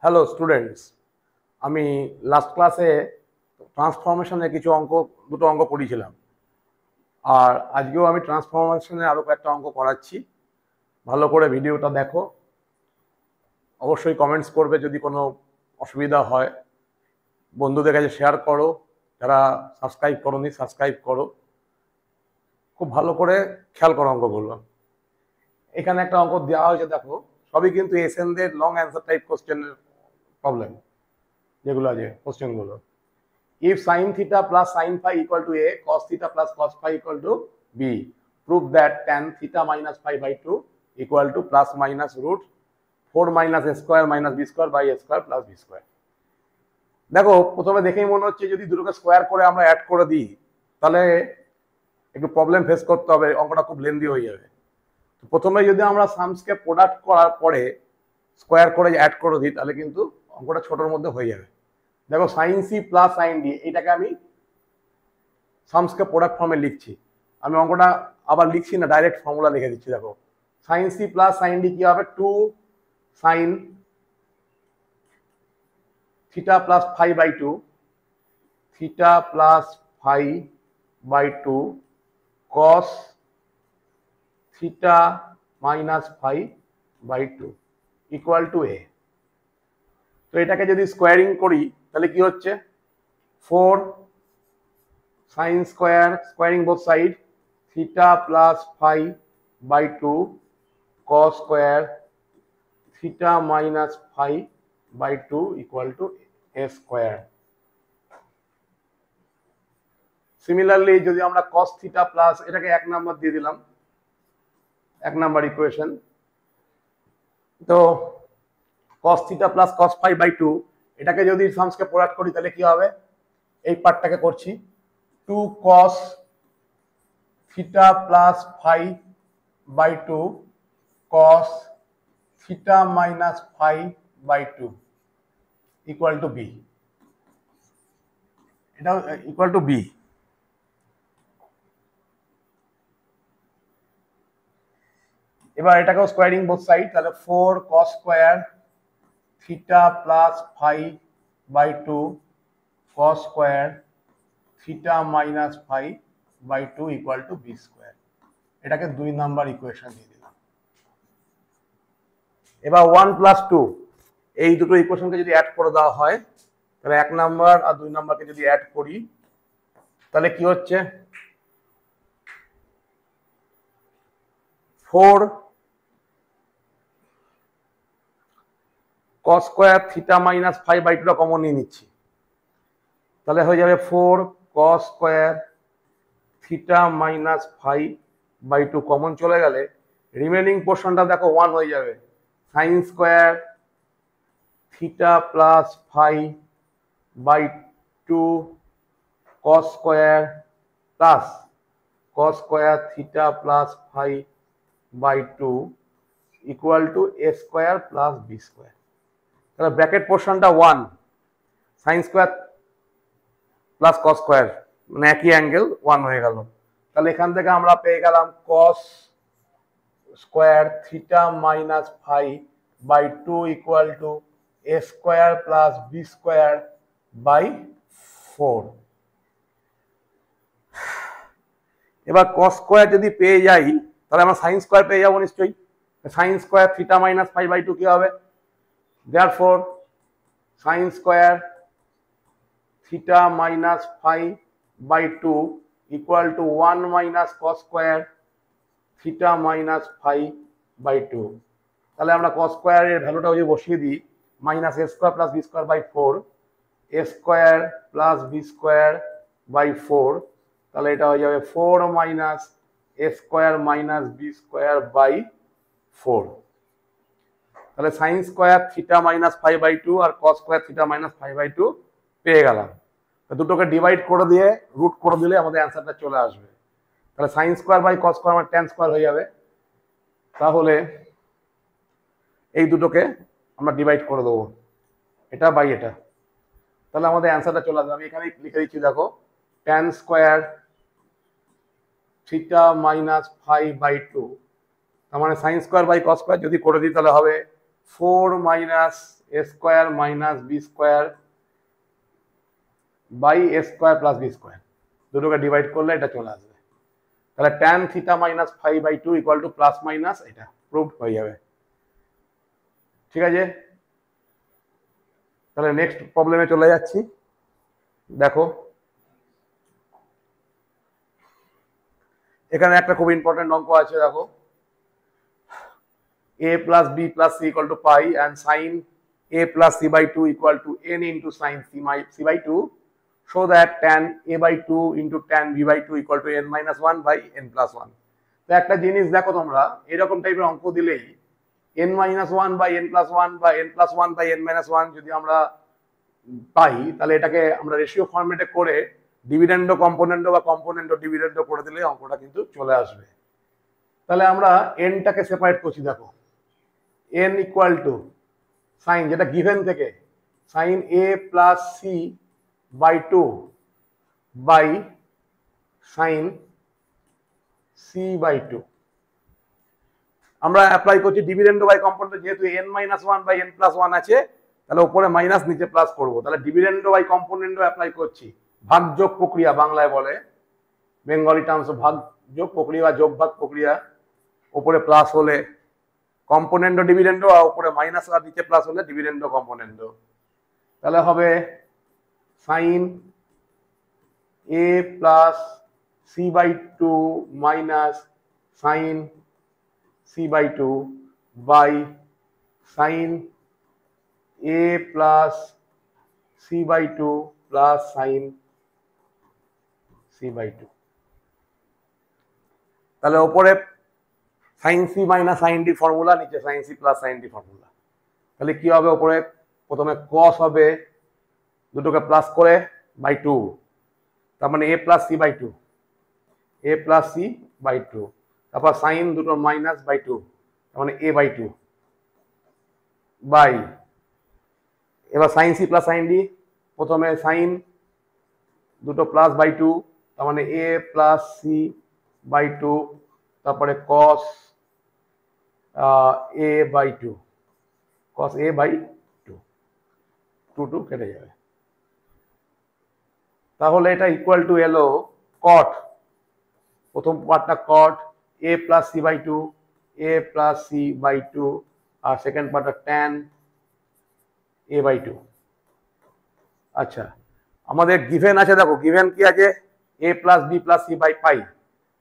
Hello students, আমি last ক্লাসে ট্রান্সফরমেশনের দুটো অঙ্ক করিয়েছিলাম, আর আজকেও আমি ট্রান্সফরমেশনের আরও কয়েকটা অঙ্ক করাচ্ছি। ভালো করে ভিডিওটা দেখো, অবশ্যই কমেন্টস করবে যদি কোনো অসুবিধা হয়, বন্ধুদের কাছে শেয়ার করো, যারা সাবস্ক্রাইব করোনি সাবস্ক্রাইব করো। খুব ভালো করে খেয়াল করো অঙ্কগুলো। এখানে একটা অঙ্ক দেওয়া হয়েছে, দেখো সবই কিন্তু এসএনদের লং অ্যান্সার টাইপ কোশ্চেনের প্রবলেম, যেগুলো আছে কোশ্চেনগুলো। If sin theta plus sin phi equal to A, cos theta plus cos phi equal to B, prove that tan theta minus phi by 2 equal to plus minus root 4 minus a square minus b square by a square plus b square. দেখো প্রথমে দেখেই মনে হচ্ছে যদি দুটোকে square করে আমরা add করে দিই তাহলে একটু প্রবলেম ফেস করতে হবে, অঙ্কটা খুব লেন্দি হয়ে যাবে। তো প্রথমে যদি আমরা সামসকে প্রোডাক্ট করার পরে স্কোয়ার করে অ্যাড করে দিই তাহলে কিন্তু অঙ্কটা ছোটোর মধ্যে হয়ে যাবে। দেখো sine C plus sine D, এটাকে আমি সামসকে প্রোডাক্ট ফর্মে লিখছি। আমি অঙ্কটা আবার লিখছি না, ডাইরেক্ট ফর্মুলা লিখে দিচ্ছি। দেখো sine C plus sine D কি হবে, 2 sine theta plus phi by 2, theta plus phi by 2 cos theta minus phi by 2 equal to A. তো এটাকে যদি স্কোয়ারিং করি তাহলে কি হচ্ছে, 4 sine square, squaring both side, theta plus phi by 2 cos square theta minus phi by 2 equal to A square. Similarly যদি আমরা cos theta plus, এটাকে 1 নাম্বার দিয়ে দিলাম, 1 নাম্বার ইকুয়েশন। তো cos theta plus cos phi by 2, এটাকে যদি সামসকে product করি তাহলে কি হবে, এই পার্টটাকে করছি, 2 cos theta plus phi by 2 cos theta minus phi by 2 equal to B. এটা ইকুয়াল টু বি। এবার এটাকেও স্কোয়ারিং বোথ সাইড, তাহলে 4 cos square theta plus phi by 2 cos square theta minus phi by 2 equal to B square. এটাকে 2 number equation দিয়ে দিলাম। এবার 1 plus 2, এই দুটো ইকুয়েশনকে যদি অ্যাড করে দেওয়া হয় তাহলে 1 নাম্বার আর 2 নাম্বারকে যদি অ্যাড করি তাহলে কি হচ্ছে, 4 cos square theta minus phi by 2 common নিয়ে নিচ্ছি, তাহলে হয়ে যাবে 4 cos square theta minus phi by 2 common চলে গেলে রিমেনিং পোর্শনটা দেখো 1 হয়ে যাবে, sine square theta plus phi by 2 cos square plus cos square theta plus phi by 2 equal to A square plus B square. তাহলে ব্র্যাকেট পোর্শনটা 1, sine square plus cos square মানে একই অ্যাঙ্গেল 1 হয়ে গেল। তাহলে এখান থেকে আমরা পেয়ে গেলাম cos square theta minus phi by 2 equal to A square plus B square by 4। এবার cos স্কোয়ার যদি পেয়ে যাই তাহলে আমরা সাইন স্কোয়ার পেয়ে যাবো নিশ্চয়ই। Sine square theta minus phi by 2 কি হবে, therefore sin square theta minus phi by 2 equal to 1 minus cos square theta minus phi by 2। তাহলে আমরা cos স্কোয়ারের ভ্যালুটা যদি বসিয়ে দিই, minus A square plus B square by 4, A square plus B square by 4, তাহলে এটা হয়ে যাবে 4 minus A square minus B square by 4। তাহলে sine square theta minus phi by 2 আর cos square theta minus phi by 2 পেয়ে গেলাম। দুটোকে divide করে দিয়ে রুট করে দিলে আমাদের অ্যান্সারটা চলে আসবে। তাহলে sine square by cos square আমার tan স্কোয়ার হয়ে যাবে। তাহলে এই দুটোকে আমরা ডিভাইড করে দেবো, এটা বাই এটা, তাহলে আমাদের অ্যান্সারটা চলে আসবে। আমি এখানে লিখে দিচ্ছি, দেখো tan square theta minus phi by 2, তার মানে sine square by cos square যদি করে দিই তাহলে হবে 4 minus A square minus B square by A square plus B square, দুটোকে ডিভাইড করলে এটা চলে আসবে। তাহলে tan theta minus 5/2 equal to plus minus এটা প্রুভ হয়ে যাবে। ঠিক আছে, তাহলে নেক্সট প্রবলেমে চলে যাচ্ছি। দেখো এখানে একটা খুব ইম্পর্টেন্ট অঙ্ক আছে। দেখো a plus b plus c equal to pi and sin a plus c by 2 equal to n into sin c by 2, so that tan a by 2 into tan b by 2 equal to n minus 1 by n plus 1. তো একটা জিনিস দেখো, তোমরা এরকম টাইপের অঙ্ক দিলেই n minus 1 by n plus 1 বা n plus 1 by n minus 1 যদি আমরা পাই, তাহলে এটাকে আমরা রেশিও ফরম্যাটে করে ডিভিডেন্ডো কম্পোনেন্ডো বা কম্পোনেন্ডো ডিভিডেন্ডো করে দিলে অঙ্কটা কিন্তু চলে আসবে। তাহলে আমরা এনটাকে সেপারেট করছি। দেখো n ইকুয়াল টু সাইন, যেটা গিভেন থেকে, sine a plus C by 2 by sine C by 2। আমরা অ্যাপ্লাই করছি ডিভিডেন্ডো বাই কম্পোনেন্ট, যেহেতু n minus 1 by n plus 1 আছে, তাহলে উপরে মাইনাস নিচে প্লাস করবো। তাহলে ডিভিডেন্ডো বাই কম্পোনেন্টও অ্যাপ্লাই করছি। ভাগযোগ প্রক্রিয়া বাংলায় বলে, বেঙ্গলি টার্মস ভাগযোগ প্রক্রিয়া বা যোগ ভাগ প্রক্রিয়া। উপরে প্লাস হলে কম্পোনেন্ডো ডিভিডেন্ডো, আর উপরে মাইনাস আর নিচে প্লাস হলে ডিভিডেন্ডো কম্পোনেন্ডো। তাহলে হবে sine A plus C by 2 minus sine C by 2 by sine a plus c by 2 plus sin c by 2। তাহলে উপরে sin c minus sin d formula, নিচে sin c plus sin d formula. তাহলে কি হবে, উপরে প্রথমে cos হবে, দুটোকে প্লাস করে বাই 2, তার মানে a plus c by 2, a plus c by 2, তারপর sin দুটো মাইনাস বাই 2, তার মানে a বাই 2 বাই, এবার sine C plus sine D, প্রথমে সাইন দুটো প্লাস বাই 2, তার মানে এ প্লাস সি বাই 2, তারপরে কস এ বাই 2, কস এ বাই 2, 2 কেটে যাবে। তাহলে এটা ইকুয়াল টু এলো কট, প্রথম পার্টটা cot A plus C by 2, A plus C by 2, আর সেকেন্ড পার্টটা ট্যান a বাই 2। আচ্ছা, আমাদের গিভেন আছে। দেখো গিভেন কি আছে, a plus B plus C by pi,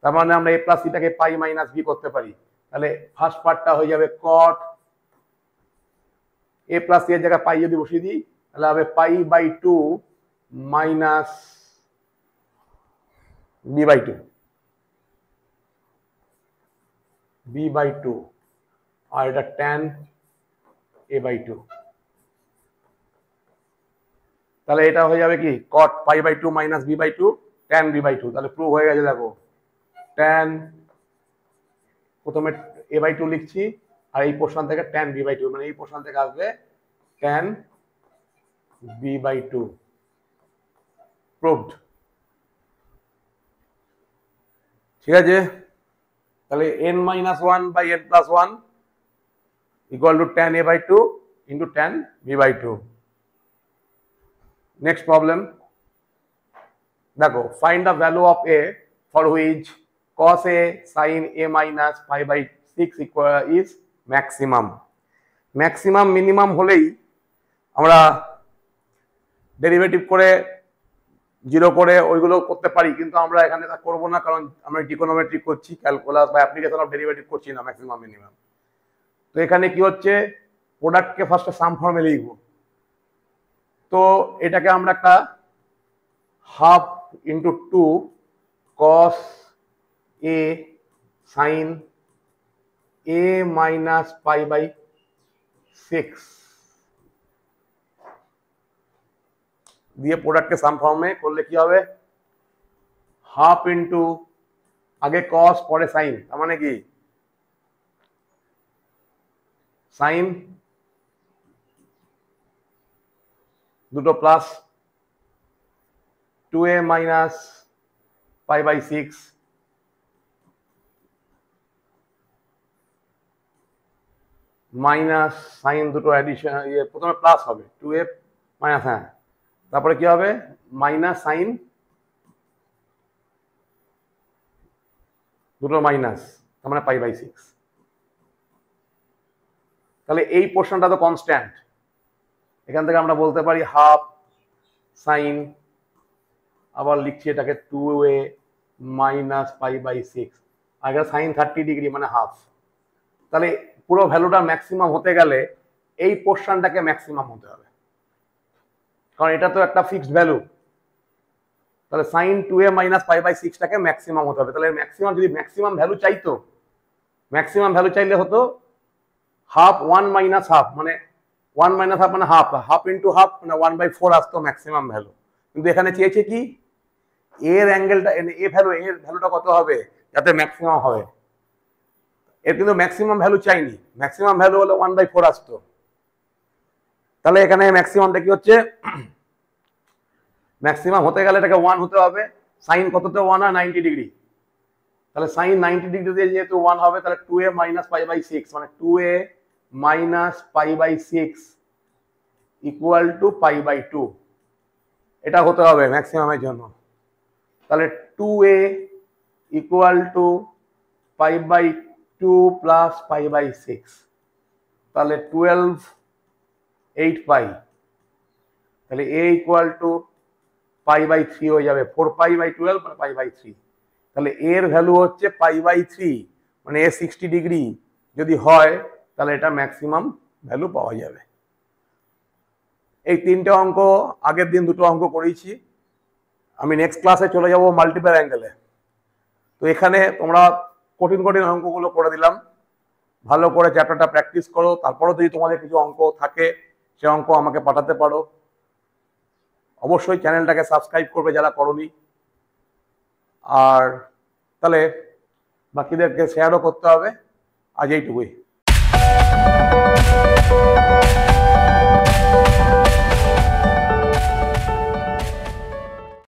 তার মানে আমরা a প্লাস সিটাকে পাই মাইনাস বি করতে পারি। তাহলে ফার্স্ট পার্টটা হয়ে যাবে কট a প্লাস সি এর জায়গায় পাই যদি বসিয়ে দিই, তাহলে হবে pi by 2 minus B by 2, B by 2, আর এটা ট্যান a বাই 2। তাহলে এটা হয়ে যাবে কি, cot pi by 2 minus B by 2 tan B by 2। তাহলে প্রুভ হয়ে গেছে। দেখো ট্যান, প্রথমে a বাই 2 লিখছি, আর এই পোর্শন থেকে ট্যান বি বাই 2, মানে এই পোর্শন থেকে আসবে ট্যান বি বাই 2, প্রুভড। ঠিক আছে, তাহলে n minus 1 by n plus 1 equal to tan a by 2 into tan B by 2। Next problem, দেখো find the value of a for which cos a sin a minus pi by 6 is maximum. Maximum minimum হলেই আমরা derivative করে zero করে ওইগুলো করতে পারি, কিন্তু আমরা এখানে তা করবো না, কারণ আমরা ট্রিগোনোমেট্রি করছি, ক্যালকুলাস বা অ্যাপ্লিকেশন অফ ডেরিভেটিভ করছি না ম্যাক্সিমাম মিনিমাম। তো এখানে কি হচ্ছে, প্রোডাক্টকে ফার্স্টে সাম ফর্মে লিখবো। তো এটাকে আমরা একটা half into 2 cos A sine A minus pi by 6 দিয়ে প্রোডাক্টকে সাম ফর্মে করলে কি হবে, হাফ ইন্টু আগে কস পরে সাইন, তার মানে কি সাইন দুটো plus 2a minus pi by 6 2a minus sine দুটো অ্যাডিশন প্রথমে প্লাস হবে 2f মাইনাস, হ্যাঁ, তারপরে কি হবে মাইনাস সাইন দুটো মাইনাস, তার মানে π/6। তাহলে এই পোর্শনটা তো কনস্ট্যান্ট, এখান থেকে আমরা বলতে পারি হাফ সাইন, আবার লিখছি এটাকে 2a মাইনাস π/6, আর এটা সাইন 30 ডিগ্রি মানে হাফ। তাহলে পুরো ভ্যালুটা ম্যাক্সিমাম হতে গেলে এই পোর্শনটাকে ম্যাক্সিমাম হতে হবে, কারণ এটা তো একটা ফিক্সড ভ্যালু। তাহলে সাইন 2a মাইনাস π/6টাকে ম্যাক্সিমাম হতে হবে। তাহলে ম্যাক্সিমাম, যদি ম্যাক্সিমাম ভ্যালু চাইতো, ম্যাক্সিমাম ভ্যালু চাইলে হতো হাফ 1 মাইনাস হাফ, মানে 1 মাইনাস হাফ মানে হাফ, হাফ ইন্টু হাফ মানে 1/4 আসতো ম্যাক্সিমাম ভ্যালু। কিন্তু এখানে চেয়েছে কি এর অ্যাঙ্গেলটা, এর ভ্যালুটা কত হবে যাতে ম্যাক্সিমাম হবে। এর কিন্তু ম্যাক্সিমাম ভ্যালু চাইনি, ম্যাক্সিমাম ভ্যালু হলো 1/4 আসতো। তাহলে এখানে ম্যাক্সিমামটা কি হচ্ছে, ম্যাক্সিমাম হতে গেলে এটাকে 1 হতে হবে। সাইন কততে 1 হয় 90 ডিগ্রি, তাহলে সাইন 90 ডিগ্রি দিয়ে যেহেতু 1 হবে, তাহলে 2a মাইনাস π/6 মানে 2a মাইনাস π/6 ইকুয়াল টু π/2, এটা হতে হবে ম্যাক্সিমামের জন্য। তাহলে 2a ইকুয়াল টু π/2 প্লাস π/6, তাহলে 12 8π, তাহলে a ইকুয়াল টু π/3 হয়ে যাবে, 4π/12 মানে π/3। তাহলে এর ভ্যালু হচ্ছে π/3, মানে এ 60 ডিগ্রি যদি হয় তাহলে এটা ম্যাক্সিমাম ভ্যালু পাওয়া যাবে। এই তিনটে অঙ্ক আগের দিন দুটো অঙ্ক করেছি। আমি নেক্সট ক্লাসে চলে যাব মাল্টিপল অ্যাঙ্গেলে। তো এখানে তোমরা কঠিন কঠিন অঙ্কগুলো করে দিলাম, ভালো করে চ্যাপ্টারটা প্র্যাকটিস করো। তারপরেও যদি তোমাদের কিছু অঙ্ক থাকে সে অঙ্ক আমাকে পাঠাতে পারো। অবশ্যই চ্যানেলটাকে সাবস্ক্রাইব করবে যারা করোনি, আর তাহলে বাকিদেরকে শেয়ারও করতে হবে। আজ এইটুকুই।